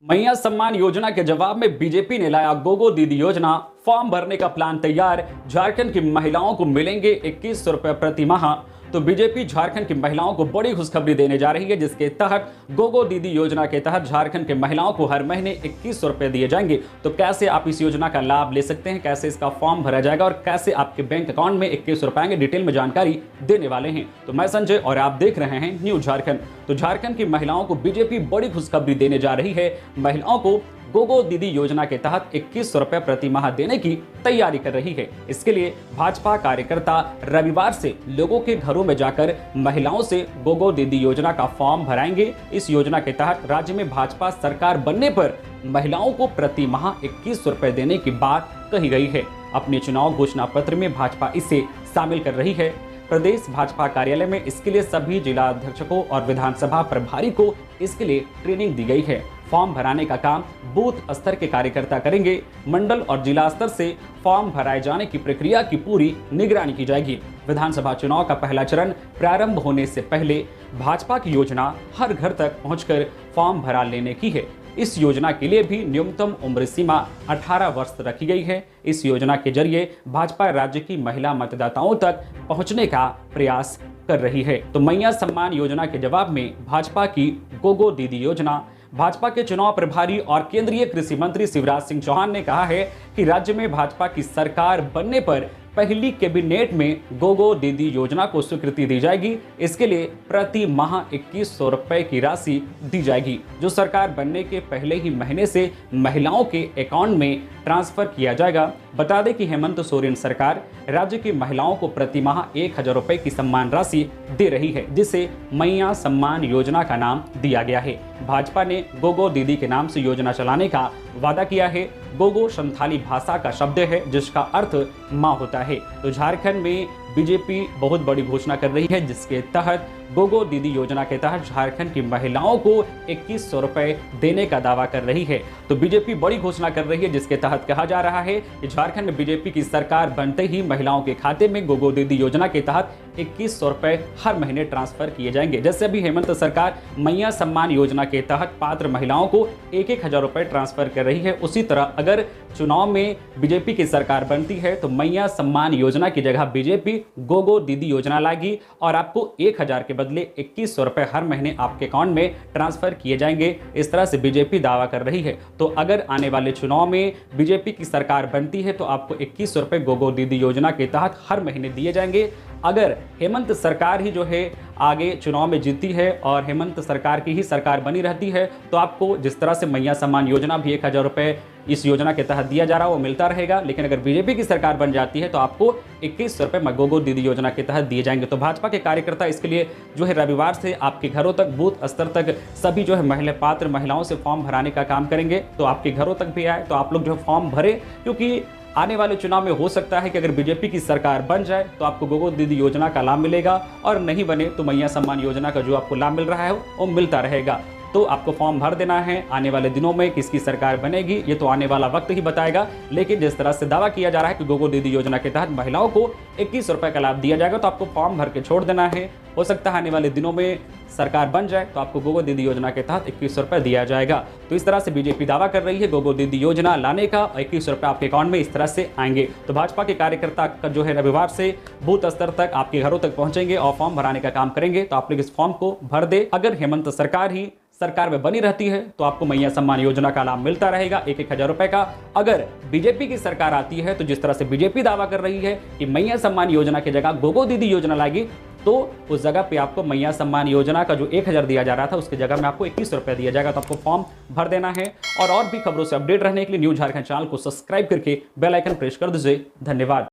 मैया सम्मान योजना के जवाब में बीजेपी ने लाया गोगो दीदी योजना। फॉर्म भरने का प्लान तैयार, झारखंड की महिलाओं को मिलेंगे 2100 रुपए प्रति माह। तो बीजेपी झारखंड की महिलाओं को बड़ी खुशखबरी देने जा रही है, जिसके तहत गोगो दीदी योजना के तहत झारखंड के महिलाओं को हर महीने 2100 रुपए दिए जाएंगे। तो कैसे आप इस योजना का लाभ ले सकते हैं, कैसे इसका फॉर्म भरा जाएगा और कैसे आपके बैंक अकाउंट में 2100 रुपए आएंगे, डिटेल में जानकारी देने वाले हैं। तो मैं संजय और आप देख रहे हैं न्यूज झारखंड। तो झारखंड की महिलाओं को बीजेपी बड़ी खुशखबरी देने जा रही है। महिलाओं को गोगो दीदी योजना के तहत 2100 रुपए प्रति माह देने की तैयारी कर रही है। इसके लिए भाजपा कार्यकर्ता रविवार से लोगों के घरों में जाकर महिलाओं से गोगो दीदी योजना का फॉर्म भराएंगे। इस योजना के तहत राज्य में भाजपा सरकार बनने पर महिलाओं को प्रति माह 2100 रुपए देने की बात कही गई है। अपने चुनाव घोषणा पत्र में भाजपा इसे शामिल कर रही है। प्रदेश भाजपा कार्यालय में इसके लिए सभी जिला अध्यक्षों और विधानसभा प्रभारी को इसके लिए ट्रेनिंग दी गई है। फॉर्म भराने का काम बूथ स्तर के कार्यकर्ता करेंगे। मंडल और जिला स्तर से फॉर्म भराए जाने की प्रक्रिया की पूरी निगरानी की जाएगी। विधानसभा चुनाव का पहला चरण प्रारंभ होने से पहले भाजपा की योजना हर घर तक पहुंचकर फॉर्म भरा लेने की है। इस योजना के लिए भी न्यूनतम उम्र सीमा 18 वर्ष रखी गई है। इस योजना के जरिए भाजपा राज्य की महिला मतदाताओं तक पहुंचने का प्रयास कर रही है। तो मैया सम्मान योजना के जवाब में भाजपा की गोगो दीदी योजना। भाजपा के चुनाव प्रभारी और केंद्रीय कृषि मंत्री शिवराज सिंह चौहान ने कहा है कि राज्य में भाजपा की सरकार बनने पर पहली कैबिनेट में गोगो दीदी योजना को स्वीकृति दी जाएगी। इसके लिए प्रति माह 2100 रुपए की राशि दी जाएगी, जो सरकार बनने के पहले ही महीने से महिलाओं के अकाउंट में ट्रांसफर किया जाएगा। बता दें कि हेमंत सोरेन सरकार राज्य की महिलाओं को प्रति माह 1000 रुपए की सम्मान राशि दे रही है, जिसे मैया सम्मान योजना का नाम दिया गया है। भाजपा ने गोगो दीदी के नाम से योजना चलाने का वादा किया है। गोगो संथाली भाषा का शब्द है, जिसका अर्थ माँ होता है। तो झारखंड में बीजेपी बहुत बड़ी घोषणा कर रही है, जिसके तहत गोगो दीदी योजना के तहत झारखंड की महिलाओं को 2100 रुपए देने का दावा कर रही है। तो बीजेपी बड़ी घोषणा कर रही है, जिसके तहत कहा जा रहा है कि झारखंड में बीजेपी की सरकार बनते ही महिलाओं के खाते में गोगो दीदी योजना के तहत 2100 रुपए हर महीने ट्रांसफर किए जाएंगे। जैसे अभी हेमंत सरकार मैया सम्मान योजना के तहत पात्र महिलाओं को 1000 रुपए ट्रांसफर कर रही है, उसी तरह अगर चुनाव में बीजेपी की सरकार बनती है तो मैया सम्मान योजना की जगह बीजेपी गोगो दीदी योजना लाएगी और आपको 1000 के बदले 2100 रुपए हर महीने आपके अकाउंट में ट्रांसफर किए जाएंगे। इस तरह से बीजेपी दावा कर रही है। तो अगर आने वाले चुनाव में बीजेपी की सरकार बनती है तो आपको 2100 रुपए गोगो दीदी योजना के तहत हर महीने दिए जाएंगे। अगर हेमंत सरकार ही जो है आगे चुनाव में जीती है और हेमंत सरकार की ही सरकार बनी रहती है तो आपको जिस तरह से मैया सम्मान योजना भी 1000 रुपए इस योजना के तहत दिया जा रहा है वो मिलता रहेगा। लेकिन अगर बीजेपी की सरकार बन जाती है तो आपको 2100 रुपए गोगो दीदी योजना के तहत दिए जाएंगे। तो भाजपा के कार्यकर्ता इसके लिए जो है रविवार से आपके घरों तक बूथ स्तर तक सभी जो है महिला पात्र महिलाओं से फॉर्म भराने का काम करेंगे। तो आपके घरों तक भी आए तो आप लोग जो फॉर्म भरे, क्योंकि आने वाले चुनाव में हो सकता है कि अगर बीजेपी की सरकार बन जाए तो आपको गोगो दीदी योजना का लाभ मिलेगा और नहीं बने तो मैया सम्मान योजना का जो आपको लाभ मिल रहा है वो मिलता रहेगा। तो आपको फॉर्म भर देना है। आने वाले दिनों में किसकी सरकार बनेगी ये तो आने वाला वक्त ही बताएगा। लेकिन जिस तरह से दावा किया जा रहा है कि गोगो दीदी योजना के तहत महिलाओं को 2100 रुपए का लाभ दिया जाएगा, तो आपको फॉर्म भर के छोड़ देना है। हो सकता है आने वाले दिनों में सरकार बन जाए तो आपको गोगो दीदी योजना के तहत 2100 रुपए दिया जाएगा। तो इस तरह से बीजेपी दावा कर रही है गोगो दीदी योजना लाने का, 2100 रुपए आपके अकाउंट में इस तरह से आएंगे। तो भाजपा के कार्यकर्ता का जो है रविवार से बूथ स्तर तक आपके घरों तक पहुंचेंगे और फॉर्म भराने का काम करेंगे। तो आप लोग इस फॉर्म को भर दे। अगर हेमंत सरकार ही सरकार में बनी रहती है तो आपको मैया सम्मान योजना का लाभ मिलता रहेगा 1000 रुपए का। अगर बीजेपी की सरकार आती है तो जिस तरह से बीजेपी दावा कर रही है कि मैया सम्मान योजना की जगह गोगो दीदी योजना लाएगी, तो उस जगह पे आपको मैया सम्मान योजना का जो 1000 दिया जा रहा था उसकी जगह में आपको 2100 रुपए दिया जाएगा। तो आपको फॉर्म भर देना है। और भी खबरों से अपडेट रहने के लिए न्यूज झारखंड चैनल को सब्सक्राइब करके बेल आइकन प्रेस कर दीजिए। धन्यवाद।